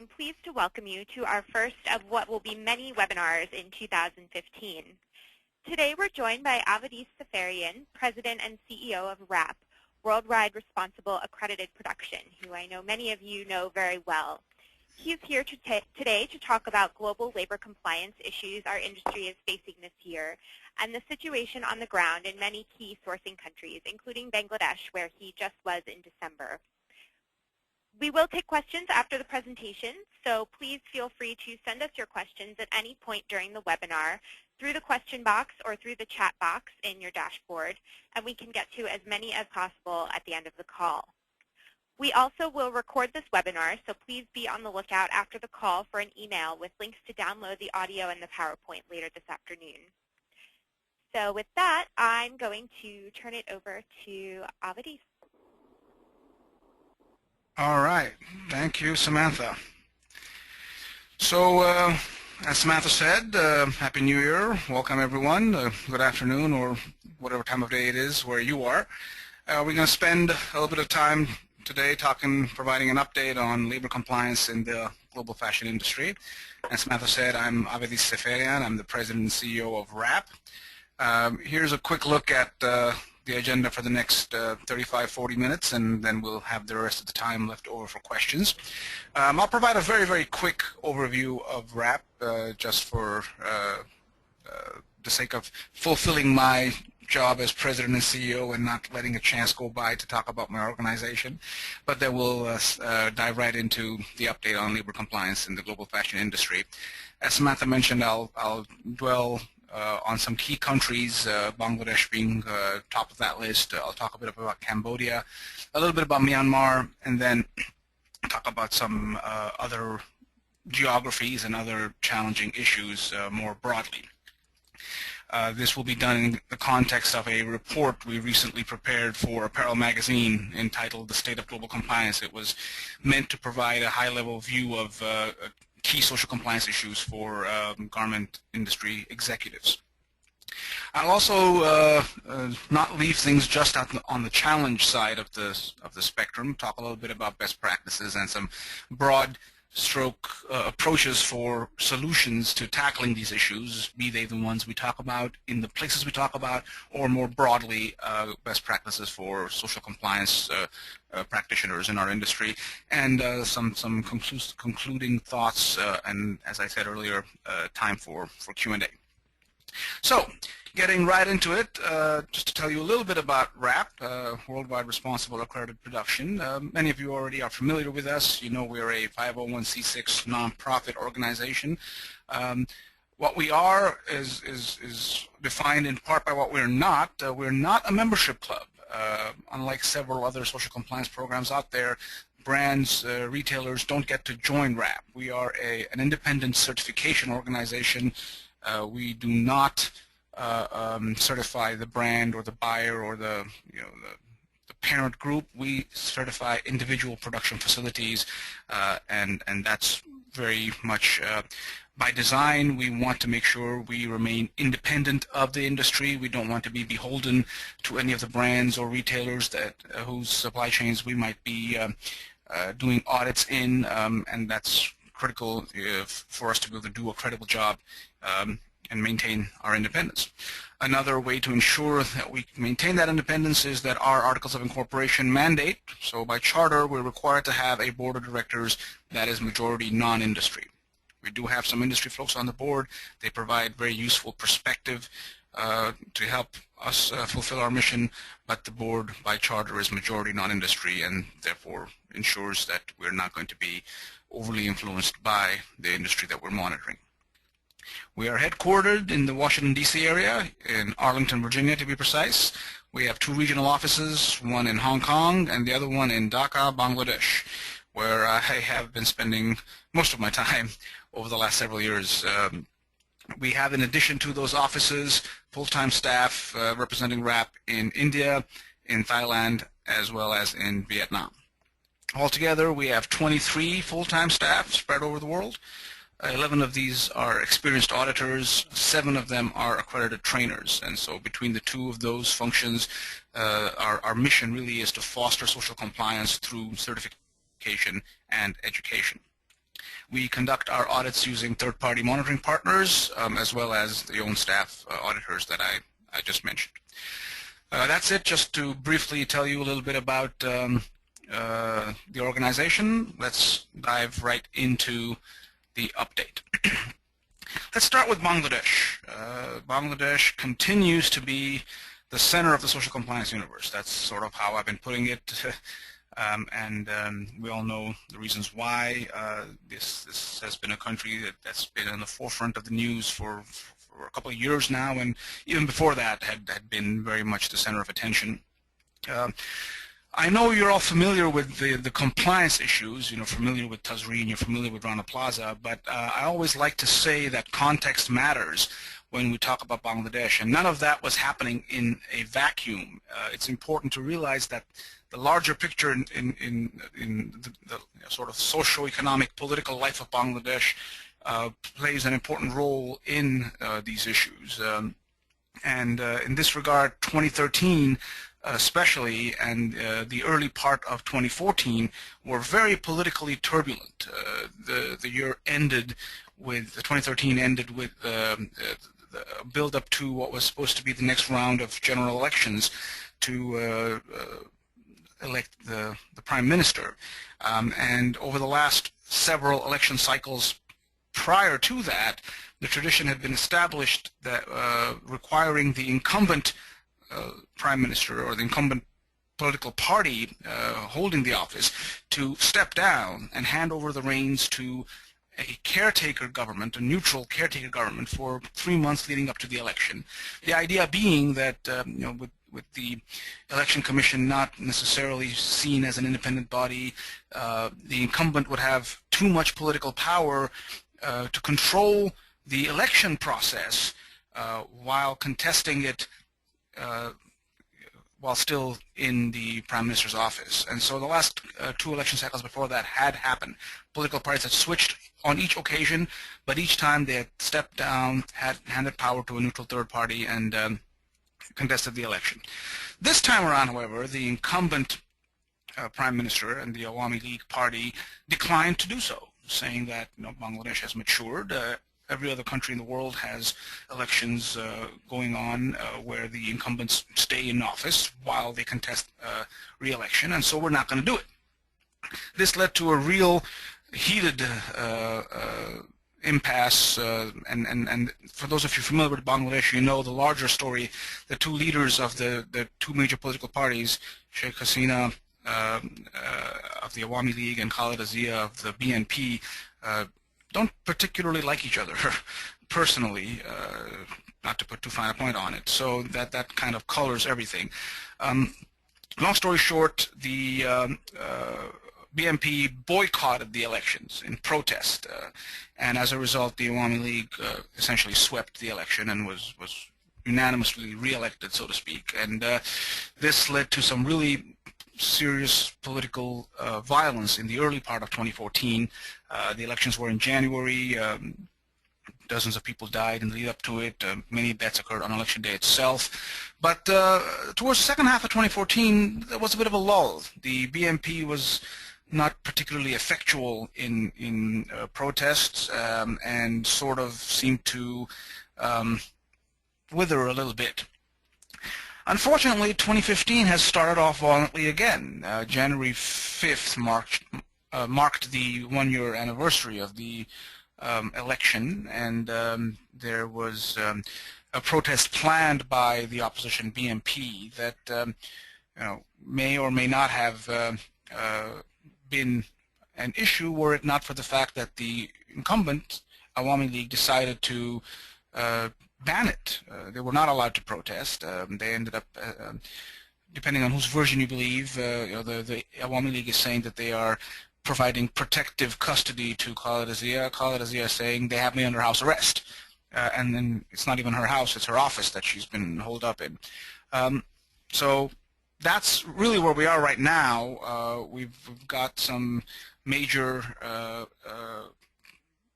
I'm pleased to welcome you to our first of what will be many webinars in 2015. Today we're joined by Avedis Seferian, President and CEO of WRAP, Worldwide Responsible Accredited Production, who I know many of you know very well. He's here today to talk about global labor compliance issues our industry is facing this year and the situation on the ground in many key sourcing countries, including Bangladesh, where he just was in December. We will take questions after the presentation, so please feel free to send us your questions at any point during the webinar through the question box or through the chat box in your dashboard, and we can get to as many as possible at the end of the call. We also will record this webinar, so please be on the lookout after the call for an email with links to download the audio and the PowerPoint later this afternoon. So with that, I'm going to turn it over to Avedis. All right. Thank you, Samantha. So, as Samantha said, Happy New Year. Welcome, everyone. Good afternoon, or whatever time of day it is where you are. We're going to spend a little bit of time today providing an update on labor compliance in the global fashion industry. As Samantha said, I'm Avedis Seferian. I'm the President and CEO of WRAP. Here's a quick look at the agenda for the next 35-40 minutes, and then we'll have the rest of the time left over for questions. I'll provide a very, very quick overview of WRAP just for the sake of fulfilling my job as President and CEO and not letting a chance go by to talk about my organization. But then we'll dive right into the update on labor compliance in the global fashion industry. As Samantha mentioned, I'll dwell on some key countries, Bangladesh being top of that list. I'll talk a bit about Cambodia, a little bit about Myanmar, and then talk about some other geographies and other challenging issues more broadly. This will be done in the context of a report we recently prepared for Apparel Magazine entitled The State of Global Compliance. It was meant to provide a high-level view of key social compliance issues for garment industry executives. I'll also not leave things just on the challenge side of the spectrum, talk a little bit about best practices and some broad stroke approaches for solutions to tackling these issues, be they the ones we talk about in the places we talk about, or more broadly best practices for social compliance practitioners in our industry, and some concluding thoughts, and as I said earlier, time for Q&A. So, getting right into it, just to tell you a little bit about WRAP, Worldwide Responsible Accredited Production. Many of you already are familiar with us. You know we're a 501c6 nonprofit organization. What we are is defined in part by what we're not. We're not a membership club. Unlike several other social compliance programs out there, brands, retailers don't get to join WRAP. We are an independent certification organization. We do not certify the brand or the buyer or the parent group. We certify individual production facilities, and that's very much by design. We want to make sure we remain independent of the industry. We don't want to be beholden to any of the brands or retailers that whose supply chains we might be doing audits in, and that's critical for us to be able to do a credible job and maintain our independence. Another way to ensure that we maintain that independence is that our Articles of Incorporation mandate, so by charter we're required to have a board of directors that is majority non-industry. We do have some industry folks on the board. They provide very useful perspective to help us fulfill our mission, but the board by charter is majority non-industry and therefore ensures that we're not going to be overly influenced by the industry that we're monitoring. We are headquartered in the Washington, D.C. area, in Arlington, Virginia to be precise. We have 2 regional offices, one in Hong Kong and the other one in Dhaka, Bangladesh, where I have been spending most of my time over the last several years. We have, in addition to those offices, full-time staff representing WRAP in India, in Thailand, as well as in Vietnam. Altogether, we have 23 full-time staff spread over the world. 11 of these are experienced auditors, 7 of them are accredited trainers, and so between the 2 of those functions, our mission really is to foster social compliance through certification and education. We conduct our audits using third-party monitoring partners, as well as the own staff auditors that I just mentioned. That's it, just to briefly tell you a little bit about the organization. Let's dive right into the update. Let's start with Bangladesh. Bangladesh continues to be the center of the social compliance universe. That's sort of how I've been putting it. We all know the reasons why. This has been a country that's been in the forefront of the news for a couple of years now, and even before that had been very much the center of attention. I know you're all familiar with the compliance issues, familiar with Tazreen, you're familiar with Rana Plaza, but I always like to say that context matters when we talk about Bangladesh, and none of that was happening in a vacuum. It's important to realize that the larger picture in the sort of socio-economic political life of Bangladesh plays an important role in these issues. In this regard, 2013 especially, and the early part of 2014 were very politically turbulent. The year ended with, 2013 ended with the build-up to what was supposed to be the next round of general elections to elect the Prime Minister. And over the last several election cycles prior to that, the tradition had been established that requiring the incumbent Prime Minister or the incumbent political party holding the office to step down and hand over the reins to a caretaker government, a neutral caretaker government, for 3 months leading up to the election. The idea being that with the election commission not necessarily seen as an independent body, the incumbent would have too much political power to control the election process while contesting it while still in the Prime Minister's office. And so the last 2 election cycles before that had happened. Political parties had switched on each occasion, but each time they had stepped down, had handed power to a neutral third party, and contested the election. This time around, however, the incumbent Prime Minister and the Awami League party declined to do so, saying that Bangladesh has matured. Every other country in the world has elections going on where the incumbents stay in office while they contest re-election, and so we're not going to do it. This led to a real heated impasse, and for those of you familiar with Bangladesh, you know the larger story. The 2 leaders of the 2 major political parties, Sheikh Hasina of the Awami League and Khaleda Zia of the BNP, don't particularly like each other personally, not to put too fine a point on it, so that kind of colors everything. Long story short, the BNP boycotted the elections in protest, and as a result the Awami League essentially swept the election and was unanimously re-elected, so to speak, and this led to some really serious political violence in the early part of 2014. The elections were in January. Dozens of people died in the lead up to it. Many deaths occurred on election day itself. But towards the second half of 2014, there was a bit of a lull. The BNP was not particularly effectual in protests and sort of seemed to wither a little bit. Unfortunately, 2015 has started off violently again. January 5th marked the 1-year anniversary of the election, and there was a protest planned by the opposition BNP that may or may not have been an issue were it not for the fact that the incumbent Awami League decided to ban it. They were not allowed to protest. They ended up, depending on whose version you believe, the Awami League is saying that they are providing protective custody to Khaleda Zia. Khaleda Zia is saying they have me under house arrest. And then it's not even her house, it's her office that she's been holed up in. So that's really where we are right now. We've got some major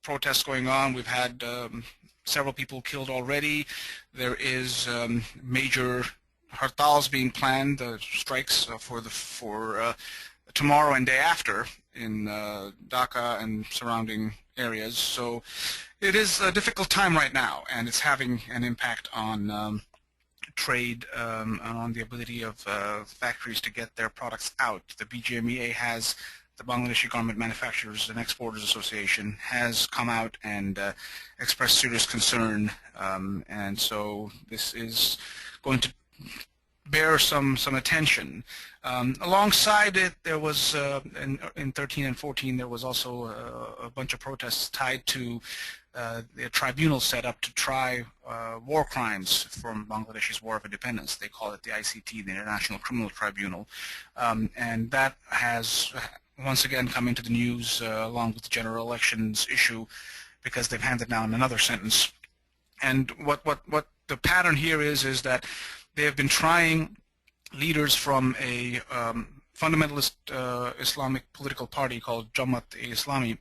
protests going on. We've had several people killed already. There is major hartals being planned, strikes for tomorrow and day after in Dhaka and surrounding areas. So it is a difficult time right now, and it's having an impact on trade and on the ability of factories to get their products out. The BGMEA has, the Bangladeshi Garment Manufacturers and Exporters Association, has come out and expressed serious concern, and so this is going to bear some attention. Alongside it, there was in 13 and 14 there was also a bunch of protests tied to the tribunal set up to try war crimes from Bangladesh's War of Independence. They call it the ICT, the International Criminal Tribunal, and that has once again come into the news along with the general elections issue, because they've handed down another sentence. And what the pattern here is that they have been trying leaders from a fundamentalist Islamic political party called Jamaat-e-Islami.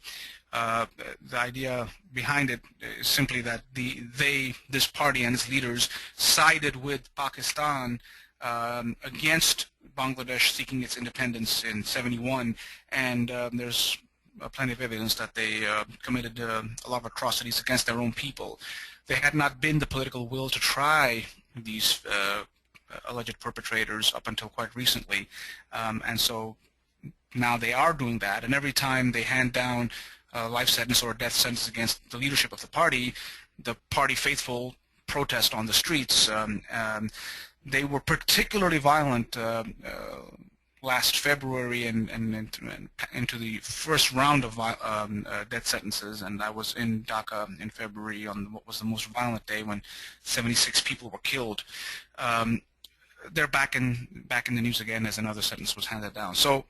The idea behind it is simply that this party and its leaders sided with Pakistan against Bangladesh seeking its independence in '71, and there's plenty of evidence that they committed a lot of atrocities against their own people. There had not been the political will to try these alleged perpetrators up until quite recently, and so now they are doing that, and every time they hand down a life sentence or a death sentence against the leadership of the party faithful protest on the streets. They were particularly violent last February and into the first round of death sentences, and I was in Dhaka in February on what was the most violent day when 76 people were killed. They're back in the news again as another sentence was handed down. So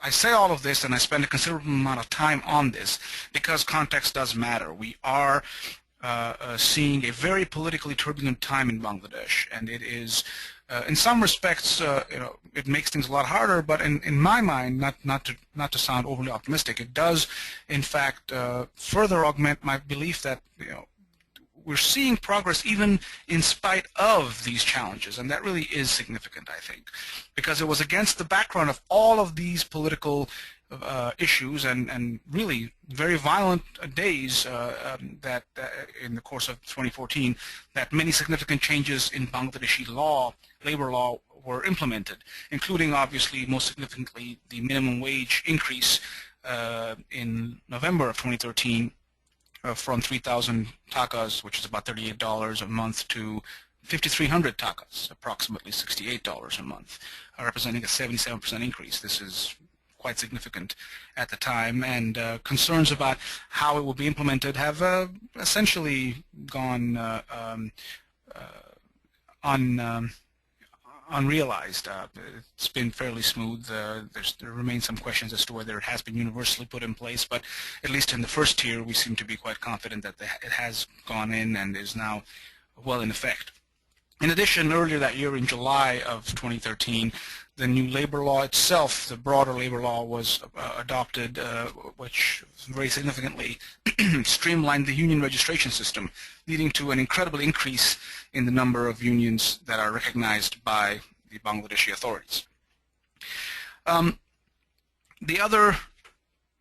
I say all of this, and I spend a considerable amount of time on this because context does matter. We are seeing a very politically turbulent time in Bangladesh, and it is, in some respects, it makes things a lot harder. But in my mind, not to sound overly optimistic, it does, in fact, further augment my belief that we're seeing progress even in spite of these challenges, and that really is significant, I think, because it was against the background of all of these political issues and really very violent days that in the course of 2014 that many significant changes in Bangladeshi law, labor law, were implemented, including obviously most significantly the minimum wage increase in November of 2013 from 3,000 takas, which is about $38 a month, to 5,300 takas, approximately $68 a month, representing a 77% increase. This is quite significant at the time, and concerns about how it will be implemented have essentially gone unrealized. It's been fairly smooth. There remain some questions as to whether it has been universally put in place, but at least in the first tier we seem to be quite confident that it has gone in and is now well in effect. In addition, earlier that year in July of 2013, the new labor law itself, the broader labor law, was adopted, which very significantly streamlined the union registration system, leading to an incredible increase in the number of unions that are recognized by the Bangladeshi authorities. The other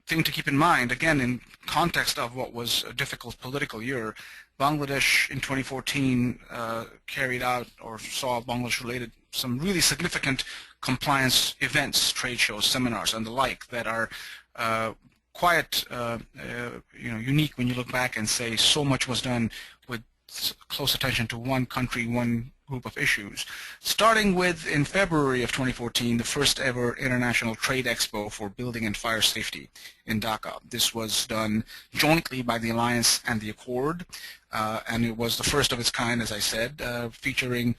thing to keep in mind, again in context of what was a difficult political year, Bangladesh in 2014 carried out or saw Bangladesh-related some really significant compliance events, trade shows, seminars, and the like that are quite unique when you look back and say so much was done with close attention to one country, one group of issues. Starting with, in February of 2014, the first ever International Trade Expo for Building and Fire Safety in Dhaka. This was done jointly by the Alliance and the Accord, and it was the first of its kind, as I said, featuring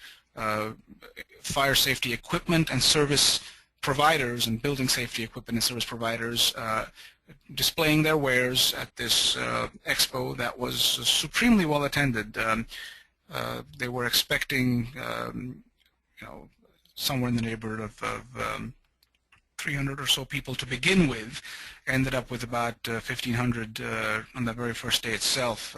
fire safety equipment and service providers and building safety equipment and service providers displaying their wares at this expo that was supremely well attended. They were expecting, somewhere in the neighborhood of 300 or so people to begin with. Ended up with about 1,500 on the very first day itself.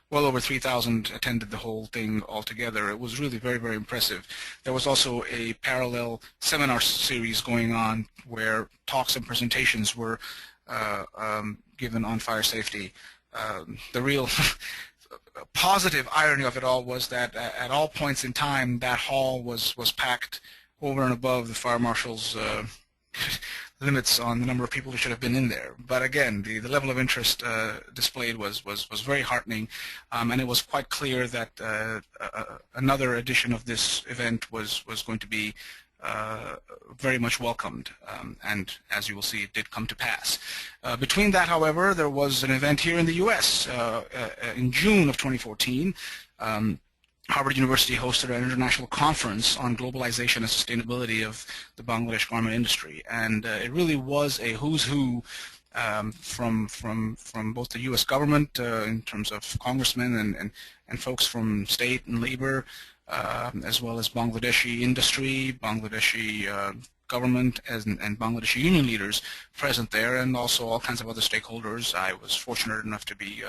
Well over 3,000 attended the whole thing altogether. It was really very, very impressive. There was also a parallel seminar series going on where talks and presentations were given on fire safety. The real positive irony of it all was that at all points in time that hall was packed over and above the fire marshal's limits on the number of people who should have been in there. But again, the level of interest displayed was very heartening, and it was quite clear that another edition of this event was going to be very much welcomed, and as you will see, it did come to pass. Between that, however, there was an event here in the U.S. In June of 2014. Harvard University hosted an international conference on globalization and sustainability of the Bangladesh garment industry, and it really was a who's who from both the U.S. government in terms of congressmen and folks from state and labor, as well as Bangladeshi industry, Bangladeshi government, and Bangladeshi union leaders present there, and also all kinds of other stakeholders. I was fortunate enough to be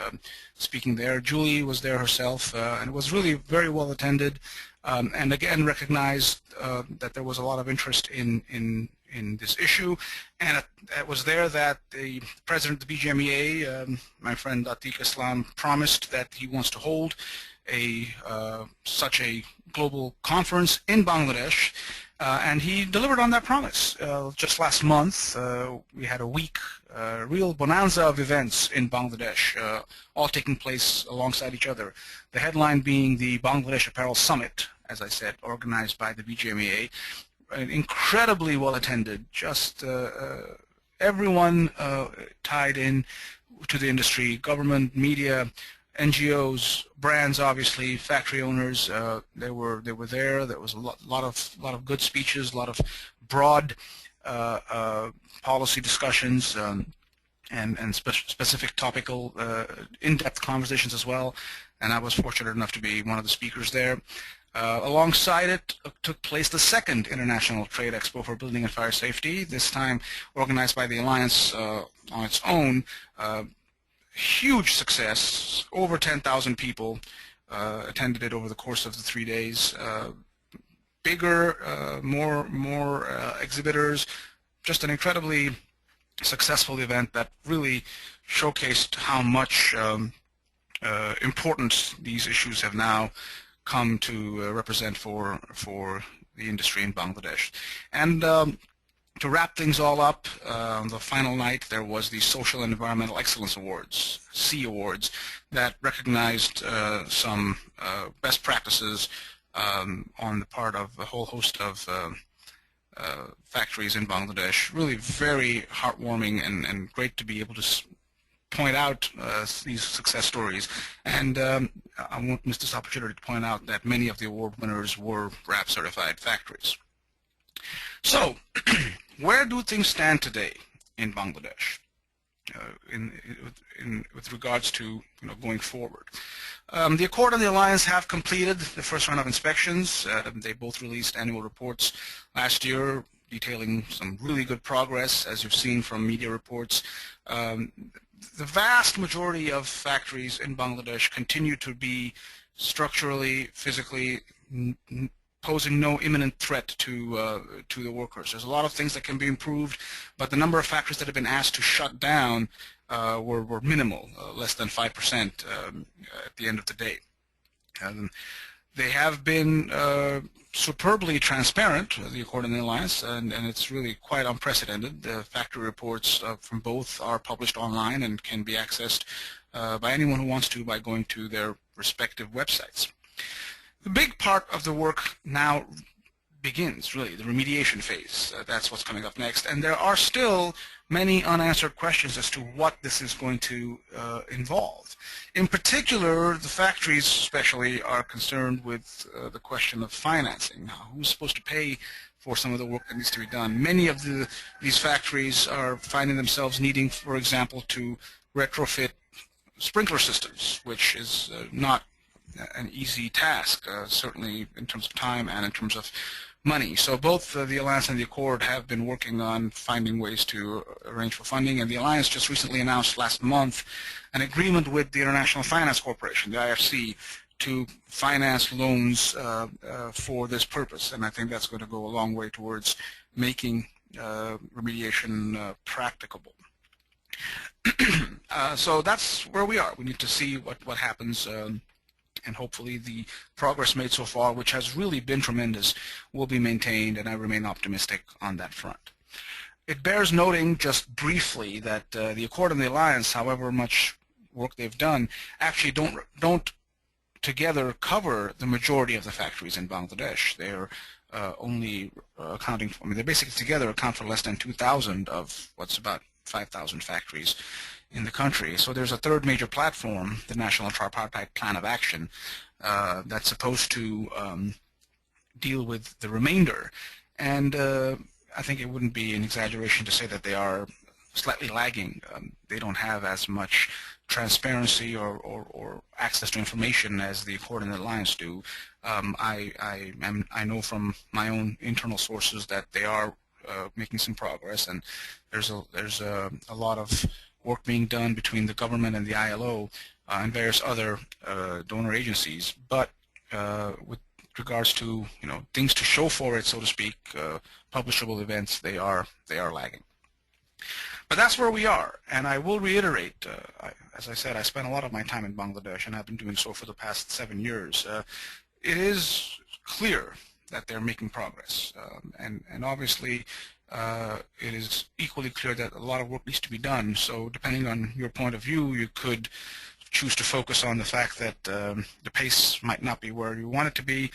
speaking there. Julie was there herself, and it was really very well attended, and again recognized that there was a lot of interest in this issue, and it was there that the president of the BGMEA, my friend Atiq Islam, promised that he wants to hold such a global conference in Bangladesh, and he delivered on that promise. Just last month, we had a week, real bonanza of events in Bangladesh, all taking place alongside each other. The headline being the Bangladesh Apparel Summit, as I said, organized by the BGMEA, incredibly well attended. Just everyone tied in to the industry, government, media, NGOs, brands, obviously, factory owners. They were there. There was a lot of good speeches, a lot of broad policy discussions, and specific topical, in-depth conversations as well. And I was fortunate enough to be one of the speakers there. Alongside it took place the second International Trade Expo for Building and Fire Safety, this time organized by the Alliance on its own. Huge success. Over 10,000 people attended it over the course of the 3 days. Bigger, more exhibitors. Just an incredibly successful event that really showcased how much importance these issues have now come to represent for the industry in Bangladesh. And to wrap things all up, on the final night there was the Social and Environmental Excellence Awards, C Awards, that recognized some best practices on the part of a whole host of factories in Bangladesh. Really very heartwarming and great to be able to point out these success stories. And I won't miss this opportunity to point out that many of the award winners were RAP certified factories. So, where do things stand today in Bangladesh with regards to going forward? The Accord and the Alliance have completed the first round of inspections. They both released annual reports last year detailing some really good progress, as you've seen from media reports. The vast majority of factories in Bangladesh continue to be structurally, physically, posing no imminent threat to the workers. There's a lot of things that can be improved, but the number of factories that have been asked to shut down were minimal, less than 5% at the end of the day. They have been superbly transparent, the Accord and the Alliance, and it's really quite unprecedented. The factory reports from both are published online and can be accessed by anyone who wants to by going to their respective websites. The big part of the work now begins, really, the remediation phase. That's what's coming up next. And there are still many unanswered questions as to what this is going to involve. In particular, the factories especially are concerned with the question of financing. Now, who's supposed to pay for some of the work that needs to be done? Many of these factories are finding themselves needing, for example, to retrofit sprinkler systems, which is not an easy task, certainly in terms of time and in terms of money. So both the Alliance and the Accord have been working on finding ways to arrange for funding, and the Alliance just recently announced last month an agreement with the International Finance Corporation, the IFC, to finance loans for this purpose, and I think that's going to go a long way towards making remediation practicable. So that's where we are. We need to see what happens, and hopefully the progress made so far, which has really been tremendous, will be maintained, and I remain optimistic on that front. It bears noting just briefly that the Accord and the Alliance, however much work they've done, actually don't together cover the majority of the factories in Bangladesh. They're only accounting for, they basically together account for less than 2,000 of what's about 5,000 factories in the country. So there's a third major platform, the National Tripartite Plan of Action, that's supposed to deal with the remainder. And I think it wouldn't be an exaggeration to say that they are slightly lagging. They don't have as much transparency or access to information as the Accord and the Alliance do. I know from my own internal sources that they are making some progress, and there's a lot of work being done between the government and the ILO and various other donor agencies. But with regards to things to show for it, so to speak, publishable events, they are lagging. But that's where we are, and I will reiterate, as I said, I spent a lot of my time in Bangladesh, and I've been doing so for the past 7 years. It is clear that they're making progress, and obviously it is equally clear that a lot of work needs to be done. So depending on your point of view, you could choose to focus on the fact that the pace might not be where you want it to be,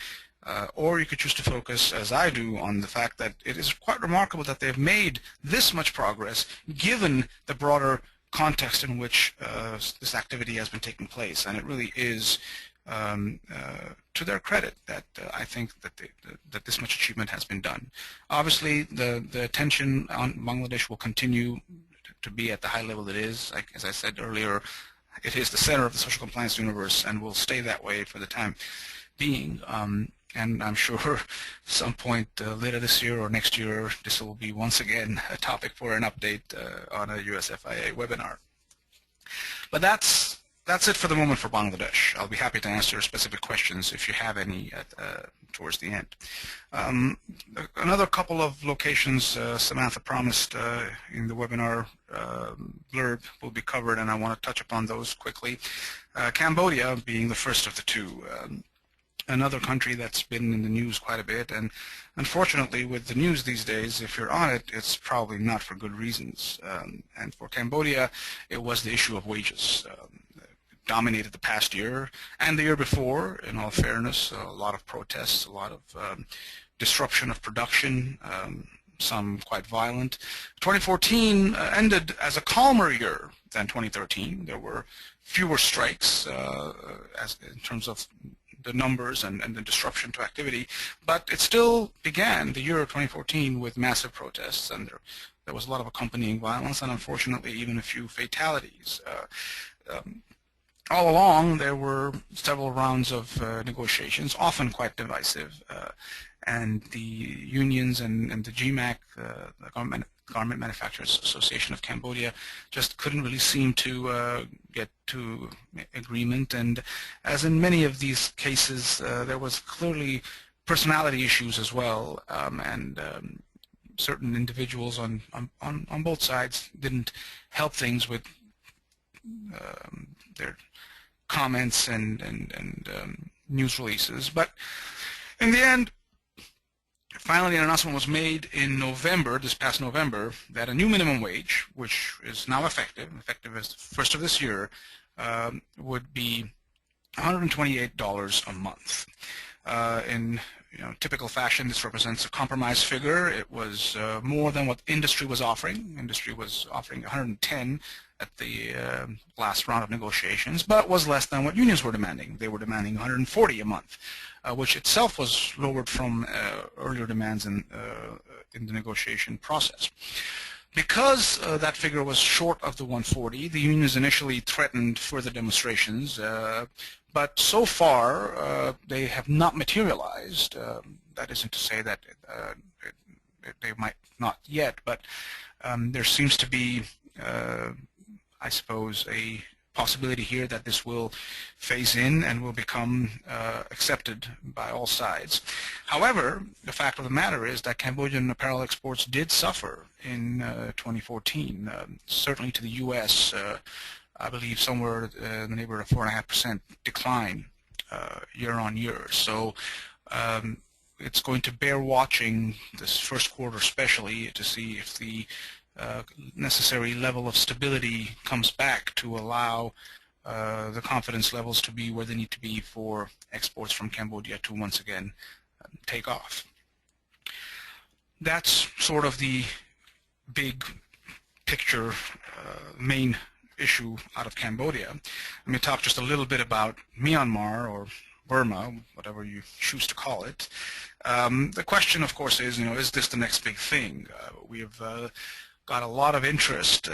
or you could choose to focus, as I do, on the fact that it is quite remarkable that they've made this much progress given the broader context in which this activity has been taking place. And it really is to their credit that I think that this much achievement has been done. Obviously, the attention on Bangladesh will continue to be at the high level it is. Like, as I said earlier, it is the center of the social compliance universe and will stay that way for the time being. And I'm sure some point later this year or next year, this will be once again a topic for an update on a USFIA webinar. But that's it for the moment for Bangladesh. I'll be happy to answer specific questions if you have any towards the end. Another couple of locations Samantha promised in the webinar blurb will be covered, and I want to touch upon those quickly. Cambodia being the first of the two. Another country that's been in the news quite a bit, and unfortunately with the news these days, if you're on it, it's probably not for good reasons. And for Cambodia, it was the issue of wages. Dominated the past year and the year before, in all fairness. A lot of protests, a lot of disruption of production, some quite violent. 2014 ended as a calmer year than 2013. There were fewer strikes in terms of the numbers and the disruption to activity, but it still began the year of 2014 with massive protests, and there was a lot of accompanying violence and unfortunately even a few fatalities. All along there were several rounds of negotiations, often quite divisive, and the unions and the GMAC, the Garment Manufacturers Association of Cambodia, just couldn't really seem to get to agreement. And as in many of these cases, there was clearly personality issues as well, and certain individuals on both sides didn't help things with their comments and news releases. But in the end, finally an announcement was made in November, this past November, that a new minimum wage, which is now effective as the first of this year, would be $128 a month. In typical fashion, this represents a compromise figure. It was more than what industry was offering. Industry was offering 110 at the last round of negotiations, but was less than what unions were demanding. They were demanding 140 a month, which itself was lowered from earlier demands in the negotiation process. Because that figure was short of the 140, the unions initially threatened further demonstrations, But so far, they have not materialized. That isn't to say that they might not yet, but there seems to be, I suppose, a possibility here that this will phase in and will become accepted by all sides. However, the fact of the matter is that Cambodian apparel exports did suffer in 2014, certainly to the U.S., I believe somewhere in the neighborhood of 4.5% decline year on year. So it's going to bear watching this first quarter especially to see if the necessary level of stability comes back to allow the confidence levels to be where they need to be for exports from Cambodia to once again take off. That's sort of the big picture, main issue out of Cambodia. Let me talk just a little bit about Myanmar, or Burma, whatever you choose to call it. The question, of course, is, is this the next big thing? We've got a lot of interest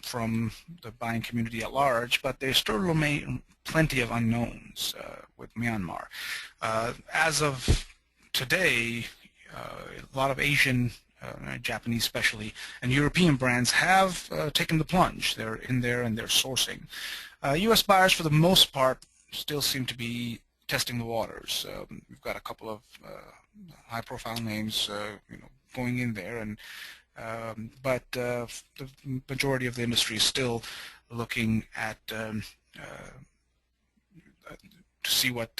from the buying community at large, but there still remain plenty of unknowns with Myanmar. As of today, a lot of Asian, Japanese especially, and European brands have taken the plunge. They're in there and they're sourcing. U.S. buyers, for the most part, still seem to be testing the waters. We've got a couple of high-profile names, going in there, and but the majority of the industry is still looking at to see what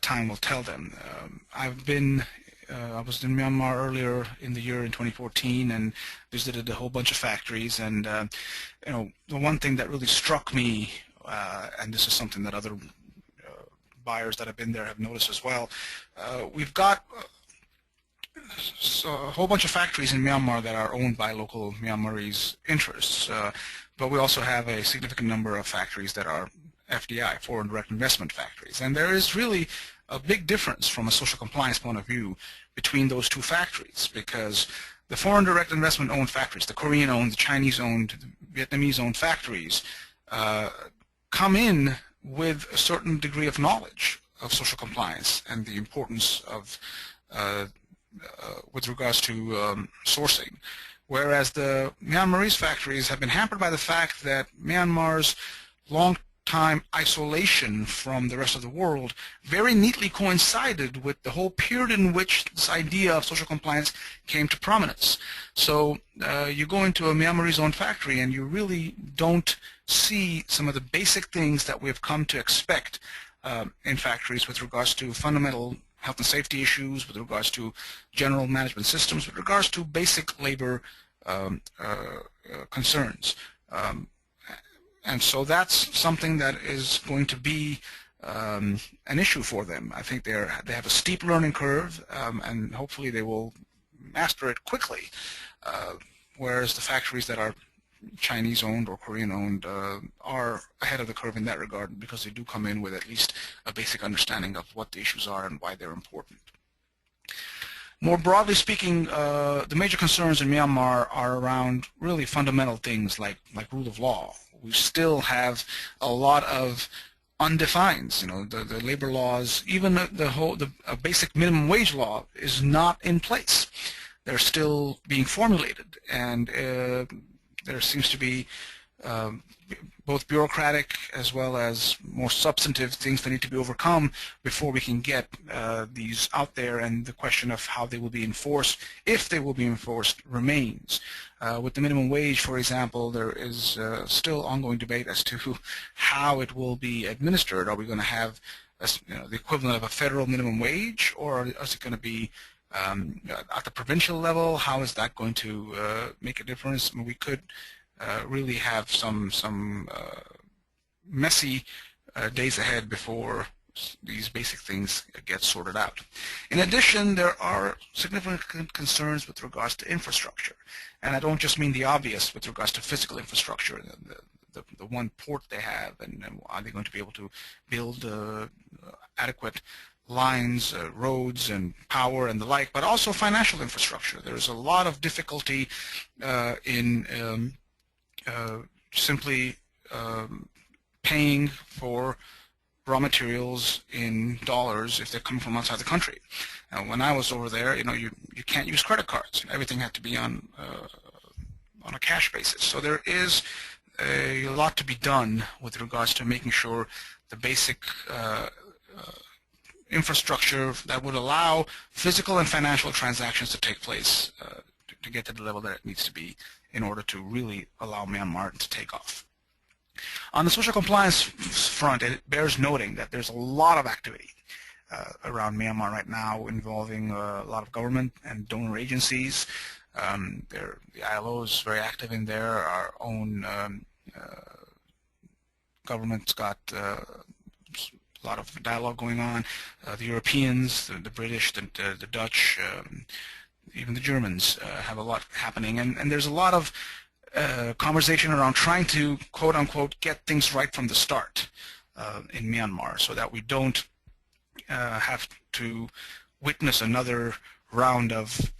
time will tell them. I was in Myanmar earlier in the year in 2014 and visited a whole bunch of factories, and the one thing that really struck me, and this is something that other buyers that have been there have noticed as well, we've got a whole bunch of factories in Myanmar that are owned by local Myanmarese interests, but we also have a significant number of factories that are FDI, foreign direct investment factories, and there is really a big difference from a social compliance point of view between those two factories, because the foreign direct investment owned factories, the Korean owned, the Chinese owned, the Vietnamese owned factories, come in with a certain degree of knowledge of social compliance and the importance of with regards to sourcing, whereas the Myanmarese factories have been hampered by the fact that Myanmar's long-time isolation from the rest of the world very neatly coincided with the whole period in which this idea of social compliance came to prominence. So you go into a Myanmarese-owned factory and you really don't see some of the basic things that we've come to expect in factories with regards to fundamental health and safety issues, with regards to general management systems, with regards to basic labor concerns. And so that's something that is going to be an issue for them. I think they have a steep learning curve, and hopefully they will master it quickly, whereas the factories that are Chinese-owned or Korean-owned are ahead of the curve in that regard, because they do come in with at least a basic understanding of what the issues are and why they're important. More broadly speaking, the major concerns in Myanmar are around really fundamental things like rule of law. We still have a lot of undefined, the labor laws, even the basic minimum wage law is not in place. They're still being formulated, and there seems to be both bureaucratic as well as more substantive things that need to be overcome before we can get these out there, and the question of how they will be enforced, if they will be enforced, remains. With the minimum wage, for example, there is still ongoing debate as to how it will be administered. Are we going to have the equivalent of a federal minimum wage, or is it going to be at the provincial level? How is that going to make a difference? I mean, we could really have some messy days ahead before these basic things get sorted out. In addition, there are significant concerns with regards to infrastructure, and I don't just mean the obvious with regards to physical infrastructure, the one port they have, and are they going to be able to build adequate lines, roads, and power, and the like, but also financial infrastructure. There's a lot of difficulty in simply paying for raw materials in dollars if they're coming from outside the country. When I was over there, you can't use credit cards. Everything had to be on a cash basis. So there is a lot to be done with regards to making sure the basic infrastructure that would allow physical and financial transactions to take place to get to the level that it needs to be in order to really allow Myanmar to take off. On the social compliance front, it bears noting that there's a lot of activity around Myanmar right now involving a lot of government and donor agencies. The ILO is very active in there. Our own government's got a lot of dialogue going on. The Europeans, the British, the Dutch, even the Germans have a lot happening, and there's a lot of conversation around trying to quote-unquote get things right from the start in Myanmar, so that we don't have to witness another round of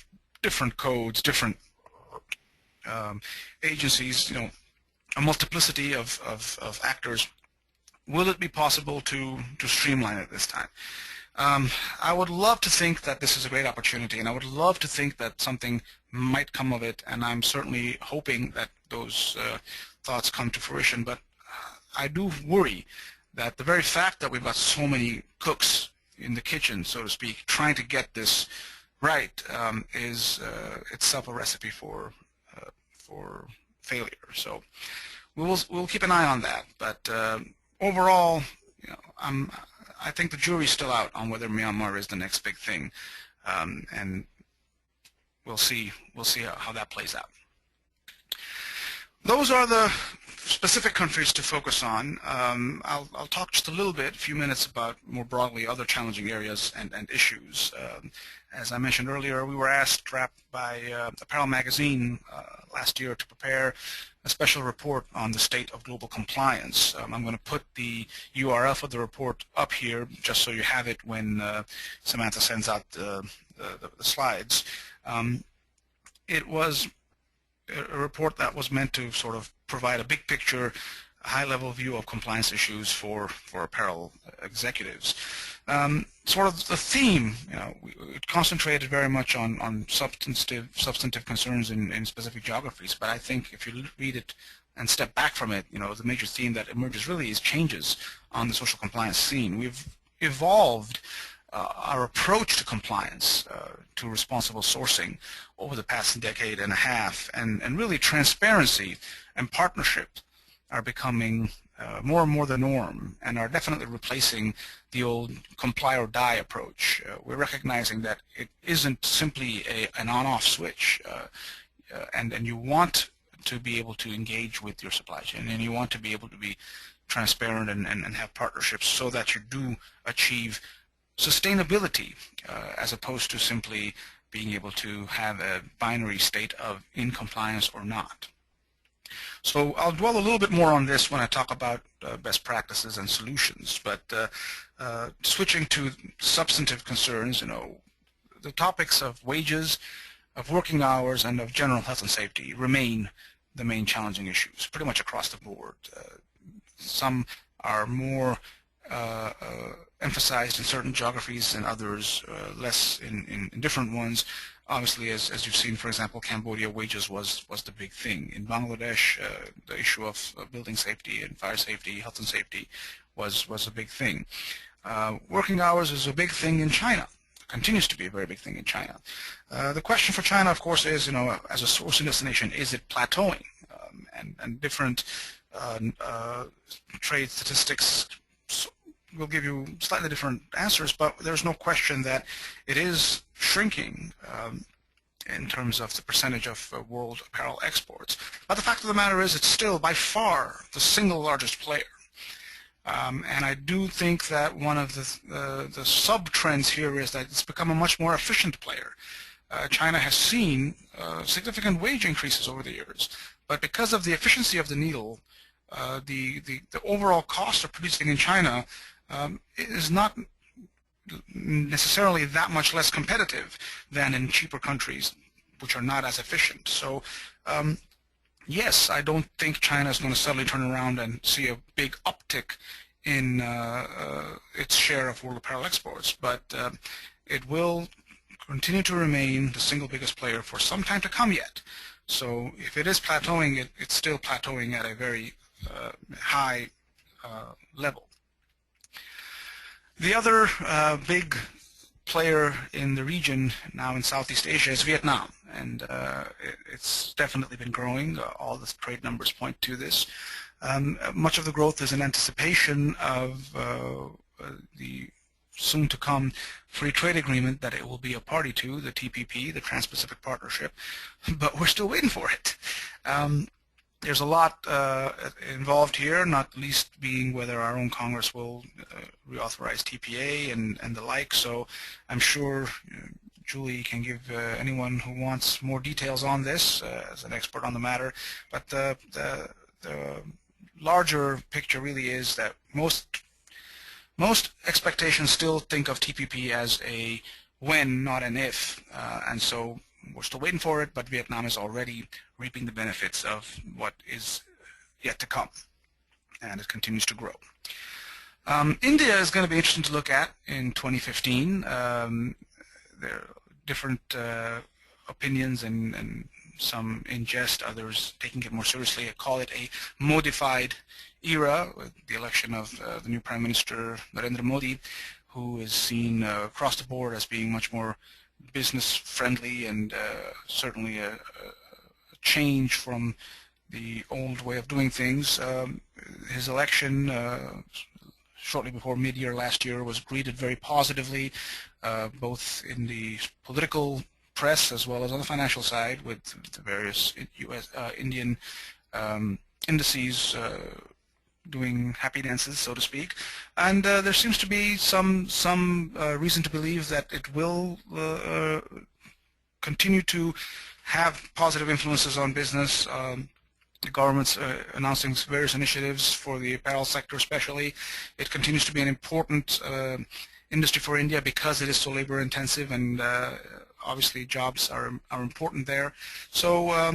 different codes, different agencies, a multiplicity of actors. Will it be possible to streamline it this time? I would love to think that this is a great opportunity, and I would love to think that something might come of it, and I'm certainly hoping that those thoughts come to fruition. But I do worry that the very fact that we've got so many cooks in the kitchen, so to speak, trying to get this right is itself a recipe for failure. So we'll keep an eye on that. But overall, I think the jury's still out on whether Myanmar is the next big thing, and we'll see how that plays out. Those are the specific countries to focus on. I'll talk just a few minutes about more broadly other challenging areas and issues. As I mentioned earlier, we were asked by Apparel Magazine last year to prepare a special report on the state of global compliance. I'm going to put the URL for the report up here just so you have it when Samantha sends out the slides. It was a report that was meant to sort of provide a big picture, high-level view of compliance issues for apparel executives. Sort of the theme, it concentrated very much on substantive concerns in specific geographies. But I think if you read it and step back from it, the major theme that emerges really is changes on the social compliance scene. We've evolved our approach to compliance, to responsible sourcing over the past decade and a half, and really transparency and partnership are becoming more and more the norm, and are definitely replacing the old comply or die approach. We're recognizing that it isn't simply an on-off switch, and you want to be able to engage with your supply chain, and you want to be able to be transparent and have partnerships so that you do achieve sustainability as opposed to simply being able to have a binary state of in compliance or not. So I'll dwell a little bit more on this when I talk about best practices and solutions, but switching to substantive concerns, the topics of wages, of working hours, and of general health and safety remain the main challenging issues pretty much across the board. Some are more emphasized in certain geographies and others less in different ones. Obviously, as you've seen, for example, Cambodia, wages was the big thing. In Bangladesh, the issue of building safety and fire safety, health and safety was a big thing. Working hours is a big thing in China. Continues to be a very big thing in China. The question for China, of course, is, as a sourcing destination, is it plateauing? And different trade statistics will give you slightly different answers, but there's no question that it is shrinking in terms of the percentage of world apparel exports. But the fact of the matter is, it's still by far the single largest player. And I do think that one of the sub-trends here is that it's become a much more efficient player. China has seen significant wage increases over the years, but because of the efficiency of the needle, the overall cost of producing in China is not necessarily that much less competitive than in cheaper countries which are not as efficient. So yes, I don't think China is going to suddenly turn around and see a big uptick in its share of world apparel exports, but it will continue to remain the single biggest player for some time to come yet. So if it is plateauing, it's still plateauing at a very high level. The other big player in the region now in Southeast Asia is Vietnam, and it's definitely been growing. All the trade numbers point to this. Much of the growth is in anticipation of the soon-to-come free trade agreement that it will be a party to, the TPP, the Trans-Pacific Partnership, but we're still waiting for it. There's a lot involved here, not least being whether our own Congress will reauthorize TPA and the like, so I'm sure Julie can give anyone who wants more details on this as an expert on the matter, but the larger picture really is that most expectations still think of TPP as a when, not an if, and so we're still waiting for it, but Vietnam is already reaping the benefits of what is yet to come, and it continues to grow. India is going to be interesting to look at in 2015. There are different opinions and some in jest, others taking it more seriously. I call it a modified era with the election of the new Prime Minister Narendra Modi, who is seen across the board as being much more business friendly and certainly a change from the old way of doing things. His election shortly before mid-year last year was greeted very positively, both in the political press as well as on the financial side, with the various Indian indices doing happy dances, so to speak, and there seems to be some reason to believe that it will continue to have positive influences on business. The government's announcing various initiatives for the apparel sector especially. It continues to be an important industry for India because it is so labor intensive, and obviously jobs are important there. So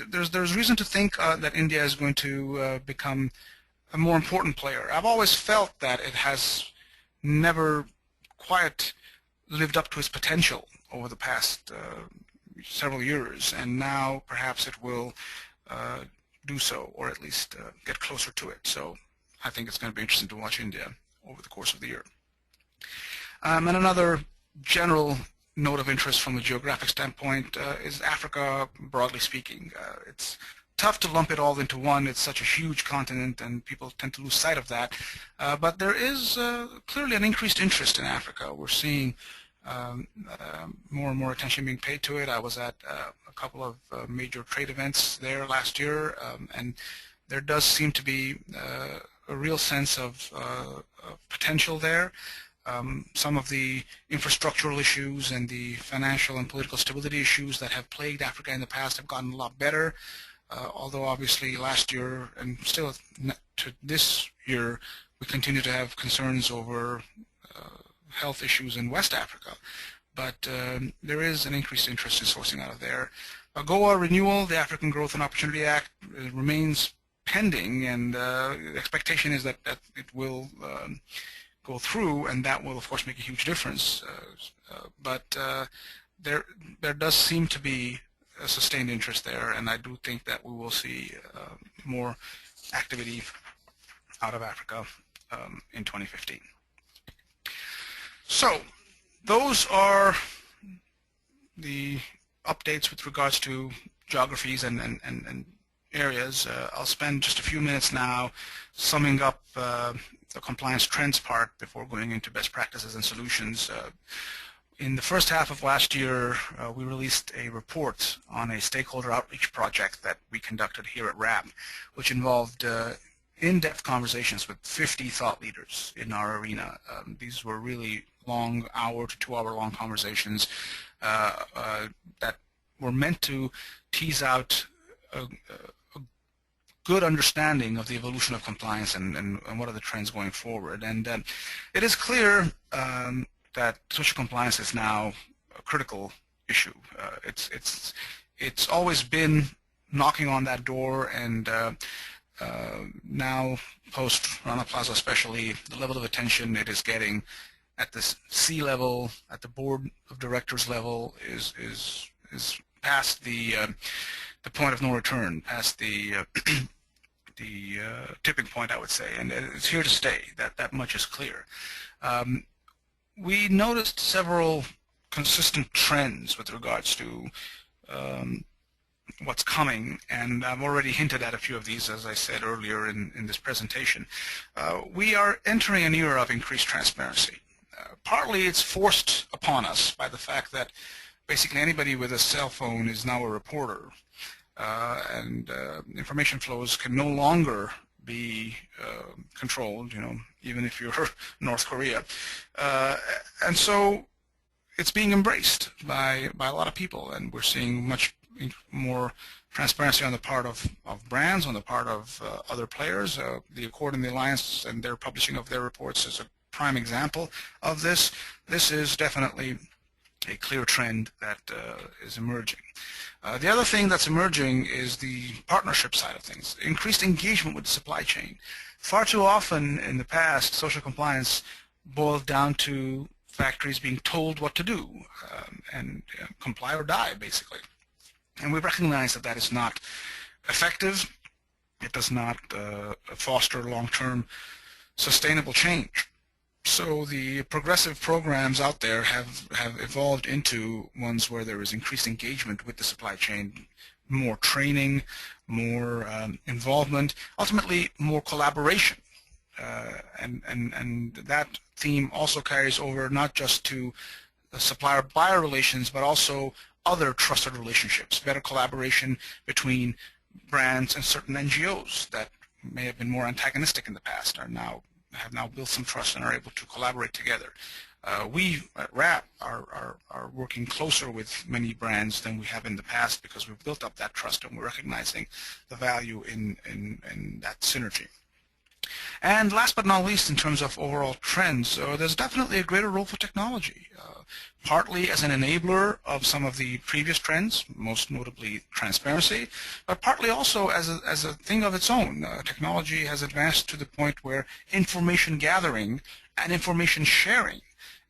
there's reason to think that India is going to become a more important player. I've always felt that it has never quite lived up to its potential over the past several years, and now perhaps it will do so, or at least get closer to it. So I think it's going to be interesting to watch India over the course of the year. And another general note of interest from a geographic standpoint is Africa, broadly speaking. It's tough to lump it all into one. It's such a huge continent, and people tend to lose sight of that. But there is clearly an increased interest in Africa. We're seeing more and more attention being paid to it. I was at a couple of major trade events there last year, and there does seem to be a real sense of potential there. Some of the infrastructural issues and the financial and political stability issues that have plagued Africa in the past have gotten a lot better. Although obviously last year and still to this year we continue to have concerns over health issues in West Africa, but there is an increased interest in sourcing out of there. AGOA renewal, the African Growth and Opportunity Act, remains pending, and the expectation is that it will go through, and that will of course make a huge difference. But there does seem to be a sustained interest there, and I do think that we will see more activity out of Africa in 2015. So those are the updates with regards to geographies and areas. I'll spend just a few minutes now summing up the compliance trends part before going into best practices and solutions. In the first half of last year, we released a report on a stakeholder outreach project that we conducted here at RAP, which involved in-depth conversations with 50 thought leaders in our arena. These were really long, hour to 2 hour long conversations that were meant to tease out a good understanding of the evolution of compliance and what are the trends going forward. And it is clear that social compliance is now a critical issue. It's always been knocking on that door, and now, post Rana Plaza especially, the level of attention it is getting at the C-level, at the board of directors level, is past the point of no return, past the tipping point, I would say, and it's here to stay. That much is clear. We noticed several consistent trends with regards to what's coming, and I've already hinted at a few of these, as I said earlier in this presentation. We are entering an era of increased transparency. Partly it's forced upon us by the fact that basically anybody with a cell phone is now a reporter, and information flows can no longer be controlled, even if you're North Korea. And so it's being embraced by a lot of people, and we're seeing much more transparency on the part of brands, on the part of other players. The Accord and the Alliance and their publishing of their reports is a prime example of this. This is definitely a clear trend that is emerging. The other thing that's emerging is the partnership side of things, increased engagement with the supply chain. Far too often in the past, social compliance boiled down to factories being told what to do and comply or die, basically. And we recognize that that is not effective. It does not foster long-term sustainable change. So the progressive programs out there have evolved into ones where there is increased engagement with the supply chain, more training, more involvement, ultimately more collaboration. And that theme also carries over not just to supplier-buyer relations, but also other trusted relationships, better collaboration between brands and certain NGOs that may have been more antagonistic in the past have now built some trust and are able to collaborate together. We at RAP are working closer with many brands than we have in the past because we've built up that trust and we're recognizing the value in that synergy. And last but not least, in terms of overall trends, there's definitely a greater role for technology, partly as an enabler of some of the previous trends, most notably transparency, but partly also as a thing of its own. Technology has advanced to the point where information gathering and information sharing